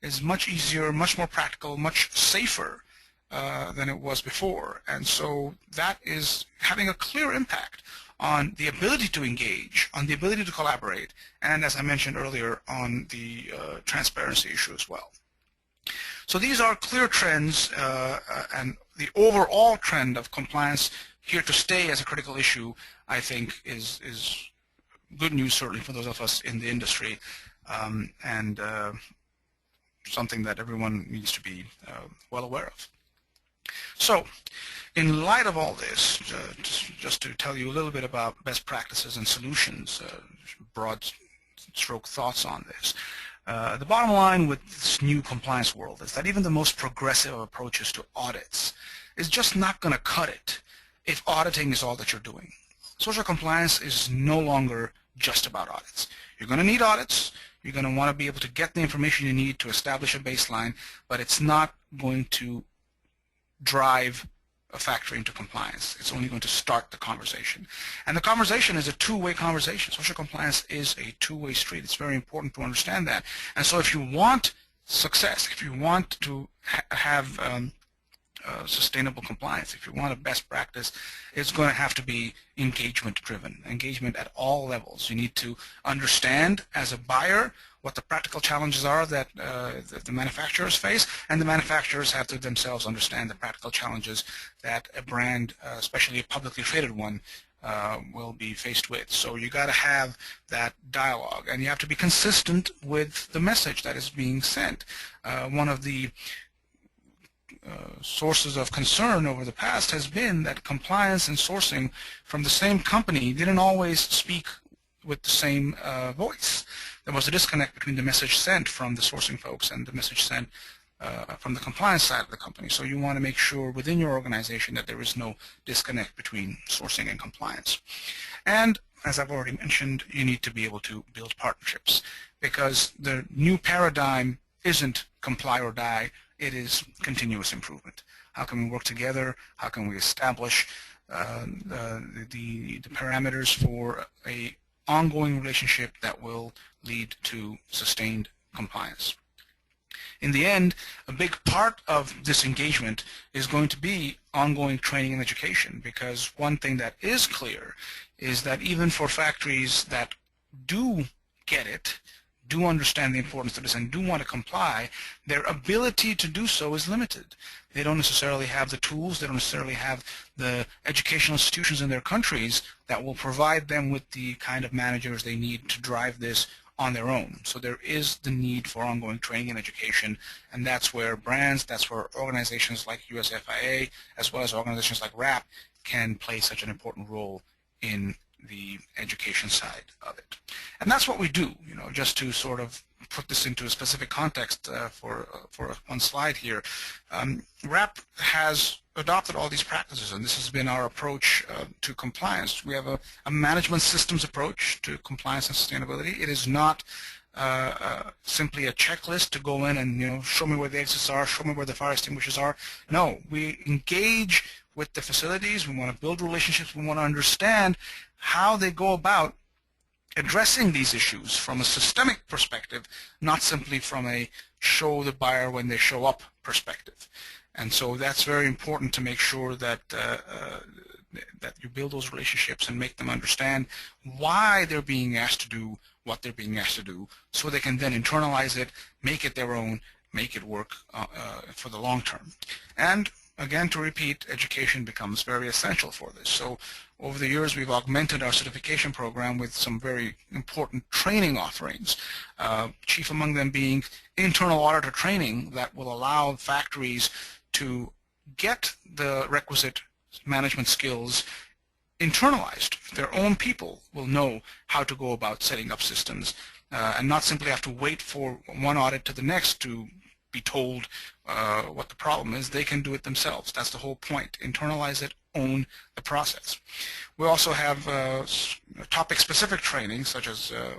is much easier, much more practical, much safer than it was before. And so that is having a clear impact on the ability to engage, on the ability to collaborate, and as I mentioned earlier, on the transparency issue as well. So these are clear trends, and the overall trend of compliance here to stay as a critical issue, I think, is good news certainly for those of us in the industry, and something that everyone needs to be well aware of. So, in light of all this, just to tell you a little bit about best practices and solutions, broad stroke thoughts on this. The bottom line with this new compliance world is that even the most progressive approaches to audits is just not going to cut it if auditing is all that you're doing. Social compliance is no longer just about audits. You're going to need audits. You're going to want to be able to get the information you need to establish a baseline, but it's not going to drive a factory into compliance. It's only going to start the conversation. And the conversation is a two-way conversation. Social compliance is a two-way street. It's very important to understand that. And so if you want success, if you want to have sustainable compliance, if you want a best practice, it's going to have to be engagement-driven, engagement at all levels. You need to understand as a buyer what the practical challenges are that the manufacturers face, and the manufacturers have to themselves understand the practical challenges that a brand, especially a publicly traded one, will be faced with. So you got to have that dialogue, and you have to be consistent with the message that is being sent. One of the sources of concern over the past has been that compliance and sourcing from the same company didn't always speak with the same voice. There was a disconnect between the message sent from the sourcing folks and the message sent from the compliance side of the company. So you want to make sure within your organization that there is no disconnect between sourcing and compliance. And as I've already mentioned, you need to be able to build partnerships, because the new paradigm isn't comply or die. It is continuous improvement. How can we work together? How can we establish the parameters for a ongoing relationship that will lead to sustained compliance. In the end, a big part of this engagement is going to be ongoing training and education, because one thing that is clear is that even for factories that do get it, do understand the importance of this, and do want to comply, their ability to do so is limited. They don't necessarily have the tools, they don't necessarily have the educational institutions in their countries that will provide them with the kind of managers they need to drive this on their own. So there is the need for ongoing training and education, and that's where brands, that's where organizations like USFIA, as well as organizations like RAP, can play such an important role in the education side of it. And that's what we do, just to sort of put this into a specific context for one slide here. RAP has adopted all these practices, and this has been our approach to compliance. We have a management systems approach to compliance and sustainability. It is not simply a checklist to go in and show me where the exits are, show me where the fire extinguishers are. No, we engage with the facilities. We want to build relationships. We want to understand how they go about addressing these issues from a systemic perspective, not simply from a show the buyer when they show up perspective. And so that's very important to make sure that that you build those relationships and make them understand why they're being asked to do what they're being asked to do, so they can then internalize it, make it their own, make it work for the long term. And again, to repeat, education becomes very essential for this. So over the years, we've augmented our certification program with some very important training offerings, chief among them being internal auditor training that will allow factories to get the requisite management skills internalized. Their own people will know how to go about setting up systems and not simply have to wait for one audit to the next to be told what the problem is. They can do it themselves. That's the whole point. Internalize it, own the process. We also have topic-specific training, such as a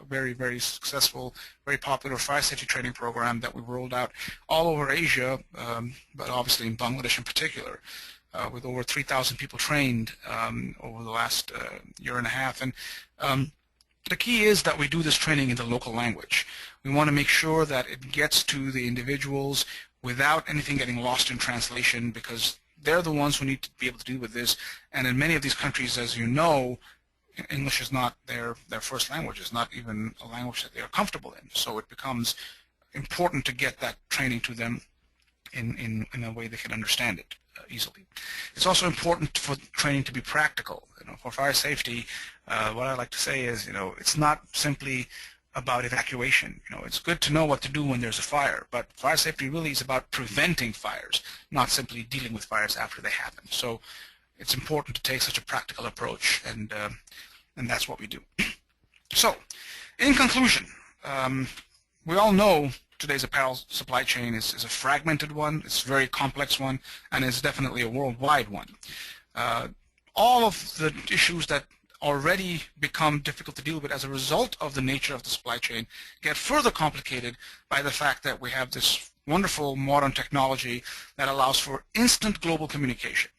very, very successful, very popular fire safety training program that we've rolled out all over Asia, but obviously in Bangladesh in particular, with over 3,000 people trained over the last year and a half. And the key is that we do this training in the local language. We want to make sure that it gets to the individuals without anything getting lost in translation, because they're the ones who need to be able to deal with this. And in many of these countries, as you know, English is not their first language. It's not even a language that they are comfortable in. So it becomes important to get that training to them in a way they can understand it easily. It's also important for training to be practical. For fire safety, what I like to say is, it's not simply about evacuation. It's good to know what to do when there's a fire, but fire safety really is about preventing fires, not simply dealing with fires after they happen. So it's important to take such a practical approach, and that's what we do. So, in conclusion, we all know today's apparel supply chain is a fragmented one, it's a very complex one, and it's definitely a worldwide one. All of the issues that already become difficult to deal with as a result of the nature of the supply chain get further complicated by the fact that we have this wonderful modern technology that allows for instant global communication.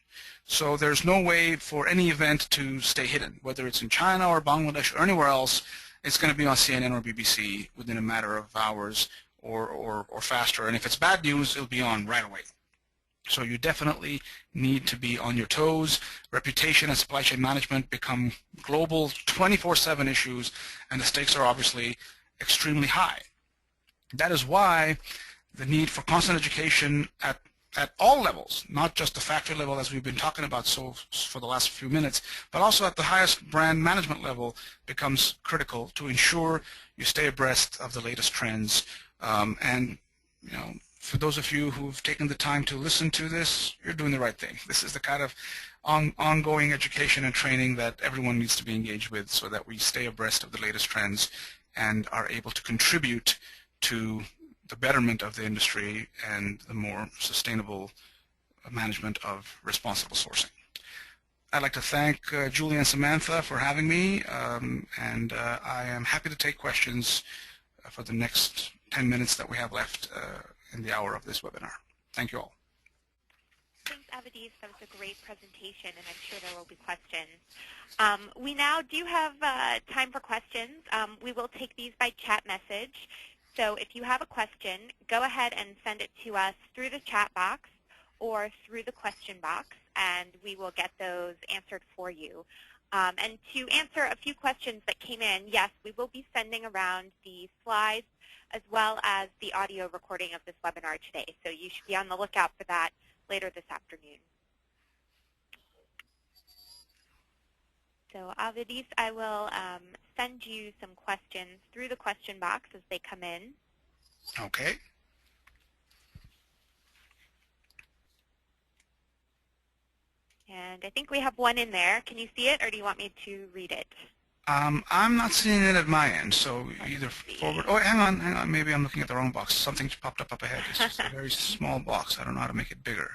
So there's no way for any event to stay hidden, whether it's in China or Bangladesh or anywhere else. It's going to be on CNN or BBC within a matter of hours or faster, and if it's bad news, it'll be on right away. So you definitely need to be on your toes. Reputation and supply chain management become global 24/7 issues, and the stakes are obviously extremely high. That is why the need for constant education at all levels, not just the factory level as we've been talking about for the last few minutes, but also at the highest brand management level, becomes critical to ensure you stay abreast of the latest trends. And for those of you who've taken the time to listen to this, you're doing the right thing. This is the kind of ongoing education and training that everyone needs to be engaged with, so that we stay abreast of the latest trends and are able to contribute to the betterment of the industry and the more sustainable management of responsible sourcing. I'd like to thank Julie and Samantha for having me, and I am happy to take questions for the next 10 minutes that we have left in the hour of this webinar. Thank you all. Thanks, Avedis. That was a great presentation, and I'm sure there will be questions. We now do have time for questions. We will take these by chat message. So if you have a question, go ahead and send it to us through the chat box or through the question box, and we will get those answered for you. And to answer a few questions that came in, yes, we will be sending around the slides as well as the audio recording of this webinar today. So you should be on the lookout for that later this afternoon. So Avedis, I will send you some questions through the question box as they come in. Okay. And I think we have one in there. Can you see it, or do you want me to read it? I'm not seeing it at my end, so either forward. Oh, hang on. Maybe I'm looking at the wrong box. Something's popped up ahead. It's just a very small box. I don't know how to make it bigger.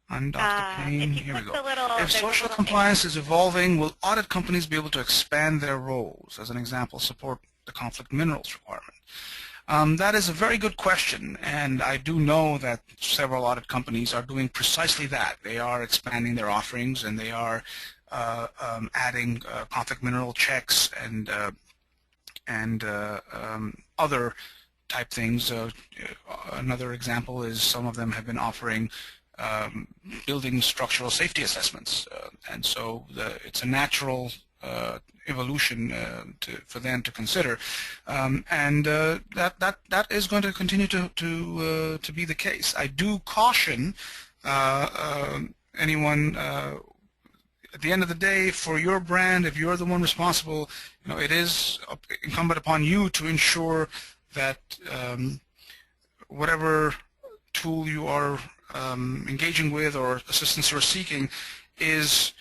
Undock the pane. Here we go. If social compliance is evolving, will audit companies be able to expand their roles? As an example, support the conflict minerals requirement. That is a very good question, and I do know that several audit companies are doing precisely that. They are expanding their offerings, and they are adding conflict mineral checks and other type things. Another example is some of them have been offering building structural safety assessments, and so it's a natural evolution for them to consider, and that is going to continue to be the case. I do caution anyone. At the end of the day, for your brand, if you're the one responsible, it is incumbent upon you to ensure that whatever tool you are engaging with or assistance you're seeking is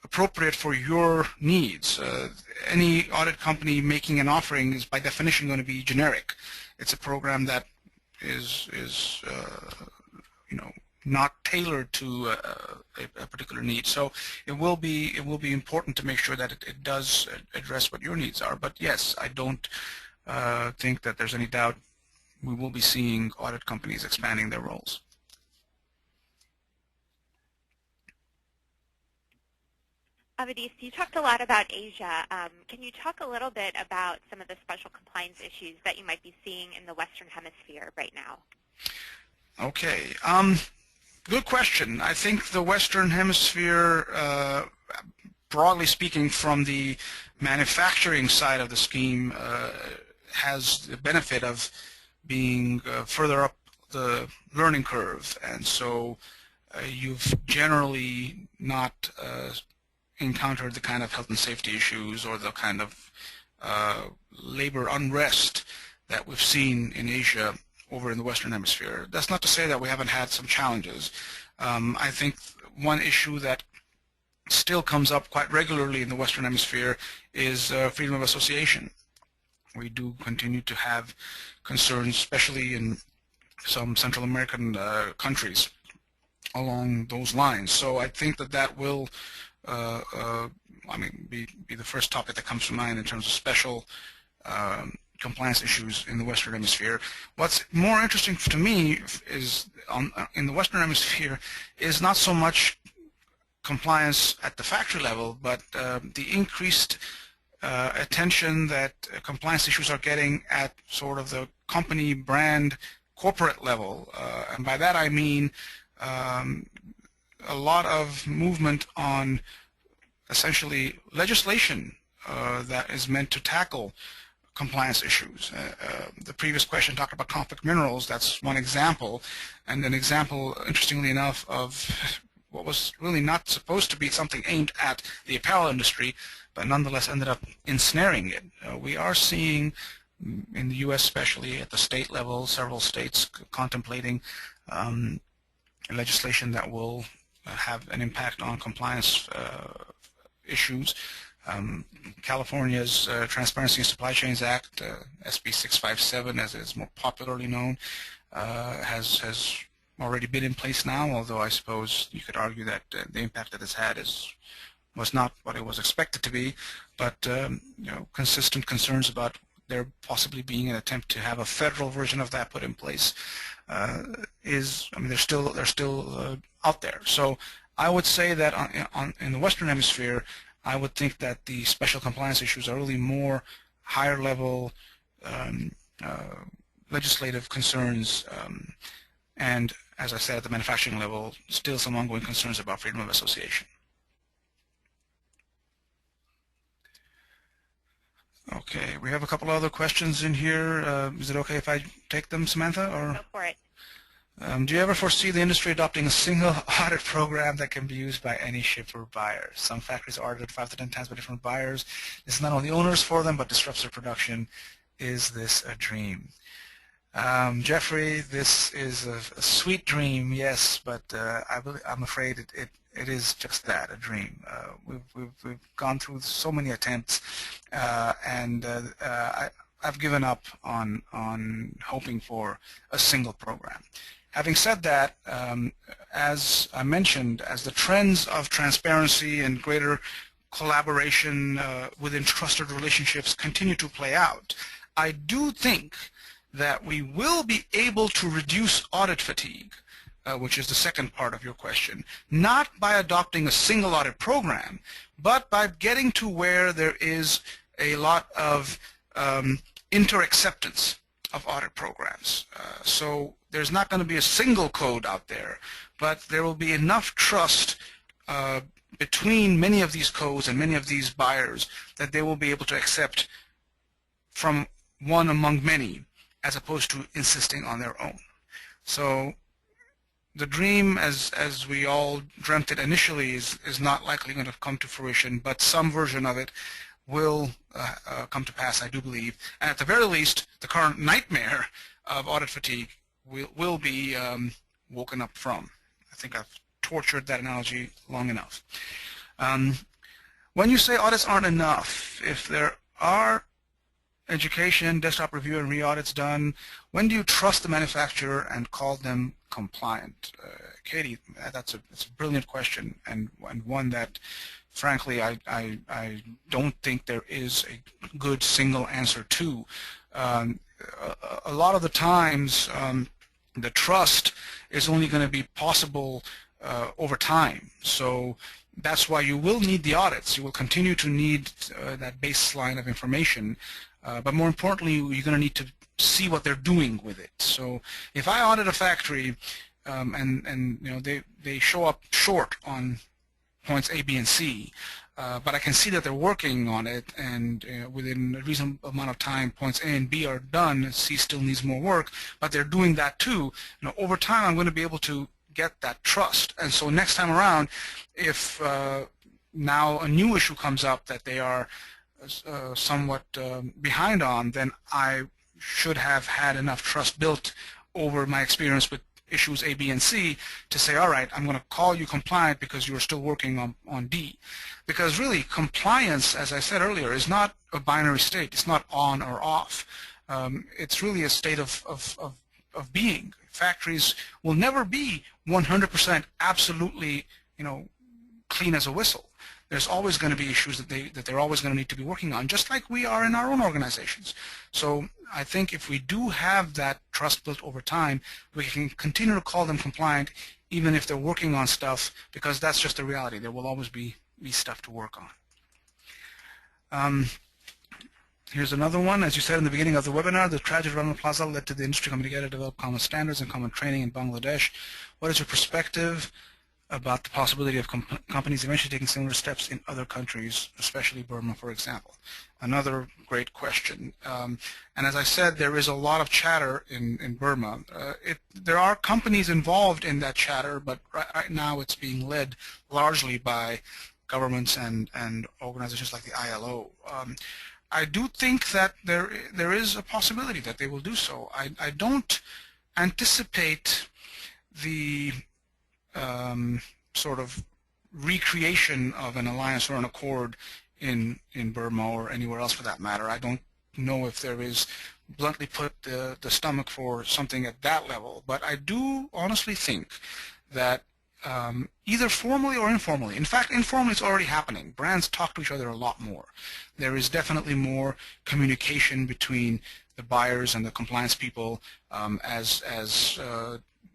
appropriate for your needs. Any audit company making an offering is by definition going to be generic. It's a program that is not tailored to a particular need. So it will be important to make sure that it does address what your needs are. But yes, I don't think that there's any doubt we will be seeing audit companies expanding their roles. Avedis, you talked a lot about Asia. Can you talk a little bit about some of the special compliance issues that you might be seeing in the Western Hemisphere right now? Okay. Good question. I think the Western Hemisphere, broadly speaking, from the manufacturing side of the scheme, has the benefit of being further up the learning curve, and so you've generally not encountered the kind of health and safety issues or the kind of labor unrest that we've seen in Asia over in the Western Hemisphere. That's not to say that we haven't had some challenges. I think one issue that still comes up quite regularly in the Western Hemisphere is freedom of association. We do continue to have concerns, especially in some Central American countries, along those lines. So I think that will be the first topic that comes to mind in terms of special compliance issues in the Western Hemisphere. What's more interesting to me is in the Western Hemisphere is not so much compliance at the factory level, but the increased attention that compliance issues are getting at sort of the company brand corporate level. And by that I mean a lot of movement on essentially legislation that is meant to tackle compliance issues. The previous question talked about conflict minerals. That's one example, and an example, interestingly enough, of what was really not supposed to be something aimed at the apparel industry, but nonetheless ended up ensnaring it. We are seeing, in the U.S. especially at the state level, several states contemplating legislation that will have an impact on compliance issues. California's Transparency in Supply Chains Act, SB 657 as it's more popularly known, has already been in place now, although I suppose you could argue that the impact that it's had was not what it was expected to be, but consistent concerns about there possibly being an attempt to have a federal version of that put in place they're still out there. So I would say that in the Western Hemisphere, I would think that the special compliance issues are really more higher level legislative concerns, and as I said, at the manufacturing level, still some ongoing concerns about freedom of association. Okay, we have a couple other questions in here. Is it okay if I take them, Samantha? Or go for it. Do you ever foresee the industry adopting a single audit program that can be used by any shipper buyer? Some factories are audited 5 to 10 times by different buyers. This is not only onerous for them, but disrupts their production. Is this a dream? Jeffrey, this is a sweet dream, yes, but I'm afraid it is just that, a dream. We've gone through so many attempts, and I've given up on hoping for a single program. Having said that, as I mentioned, as the trends of transparency and greater collaboration within trusted relationships continue to play out, I do think that we will be able to reduce audit fatigue, which is the second part of your question, not by adopting a single audit program, but by getting to where there is a lot of inter-acceptance of audit programs. So there's not going to be a single code out there, but there will be enough trust between many of these codes and many of these buyers that they will be able to accept from one among many, as opposed to insisting on their own. So the dream, as we all dreamt it initially, is not likely going to come to fruition, but some version of it will come to pass, I do believe. And at the very least, the current nightmare of audit fatigue will be woken up from. I think I've tortured that analogy long enough. When you say audits aren't enough, if there are education, desktop review, and re-audits done, when do you trust the manufacturer and call them compliant? Katie, that's a brilliant question, and one that, frankly, I don't think there is a good single answer to. A lot of the times, the trust is only going to be possible over time. So that's why you will need the audits. You will continue to need that baseline of information. But more importantly, you're going to need to see what they're doing with it. So if I audit a factory and you know they show up short on points A, B, and C, but I can see that they're working on it, and within a reasonable amount of time, points A and B are done. C still needs more work, but they're doing that too. You know, over time, I'm going to be able to get that trust. And so next time around, if now a new issue comes up that they are somewhat behind on, then I should have had enough trust built over my experience with issues A, B, and C to say, all right, I'm going to call you compliant because you're still working on D. Because really, compliance, as I said earlier, is not a binary state. It's not on or off. It's really a state of being. Factories will never be 100% absolutely, clean as a whistle. There's always going to be issues that they're always going to need to be working on, just like we are in our own organizations. So I think if we do have that trust built over time, we can continue to call them compliant even if they're working on stuff, because that's just the reality. There will always be stuff to work on. Here's another one. As you said in the beginning of the webinar, the tragedy of Rana Plaza led to the industry coming together to develop common standards and common training in Bangladesh. What is your perspective about the possibility of companies eventually taking similar steps in other countries, especially Burma, for example? Another great question. And as I said, there is a lot of chatter in Burma. There are companies involved in that chatter, but right now it's being led largely by governments and organizations like the ILO. I do think that there is a possibility that they will do so. I don't anticipate the sort of recreation of an alliance or an accord in Burma or anywhere else for that matter. I don't know if there is, bluntly put, the stomach for something at that level, but I do honestly think that either formally or informally. In fact, informally it's already happening. Brands talk to each other a lot more. There is definitely more communication between the buyers and the compliance people as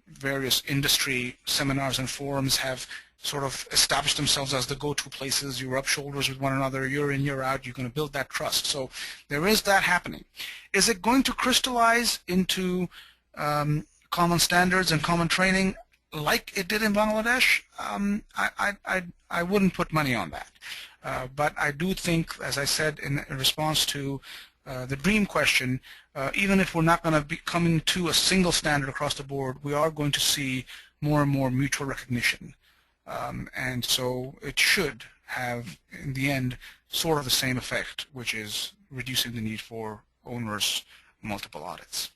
various industry seminars and forums have sort of established themselves as the go-to places. You rub shoulders with one another, year in, year out, you're going to build that trust. So there is that happening. Is it going to crystallize into common standards and common training like it did in Bangladesh? I wouldn't put money on that. But I do think, as I said in response to the dream question, even if we're not going to be coming to a single standard across the board, we are going to see more and more mutual recognition. And so it should have, in the end, sort of the same effect, which is reducing the need for onerous multiple audits.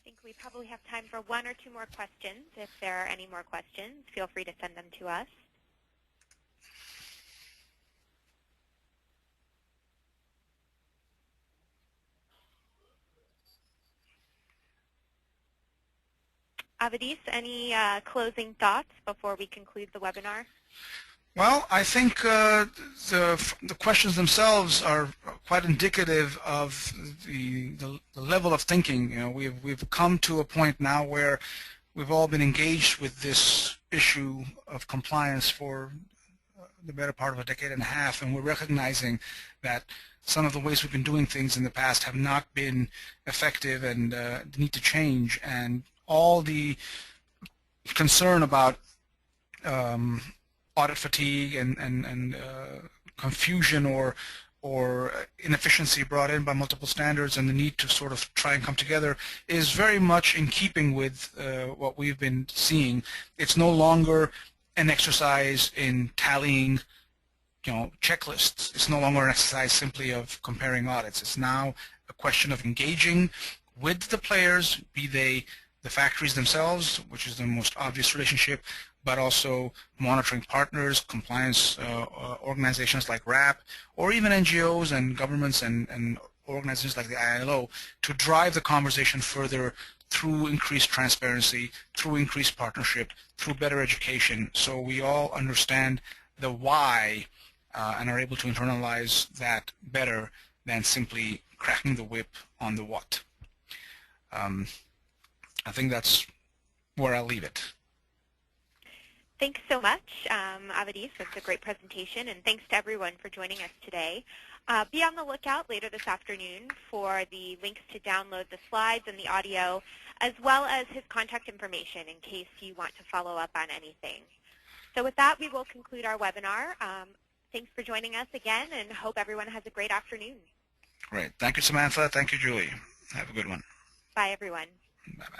I think we probably have time for one or two more questions. If there are any more questions, feel free to send them to us. Avedis, any closing thoughts before we conclude the webinar? Well, I think the questions themselves are quite indicative of the level of thinking. You know, we've come to a point now where we've all been engaged with this issue of compliance for the better part of a decade and a half, and we're recognizing that some of the ways we've been doing things in the past have not been effective and need to change. And all the concern about audit fatigue and confusion or inefficiency brought in by multiple standards and the need to sort of try and come together is very much in keeping with what we've been seeing. It's no longer an exercise in tallying, you know, checklists. It's no longer an exercise simply of comparing audits. It's now a question of engaging with the players, be they the factories themselves, which is the most obvious relationship, but also monitoring partners, compliance organizations like RAP, or even NGOs and governments and organizations like the ILO to drive the conversation further through increased transparency, through increased partnership, through better education, so we all understand the why and are able to internalize that better than simply cracking the whip on the what. I think that's where I'll leave it. Thanks so much, Avedis. That's a great presentation, and thanks to everyone for joining us today. Be on the lookout later this afternoon for the links to download the slides and the audio, as well as his contact information in case you want to follow up on anything. So with that, we will conclude our webinar. Thanks for joining us again, and hope everyone has a great afternoon. Great. Thank you, Samantha. Thank you, Julie. Have a good one. Bye, everyone. Bye-bye.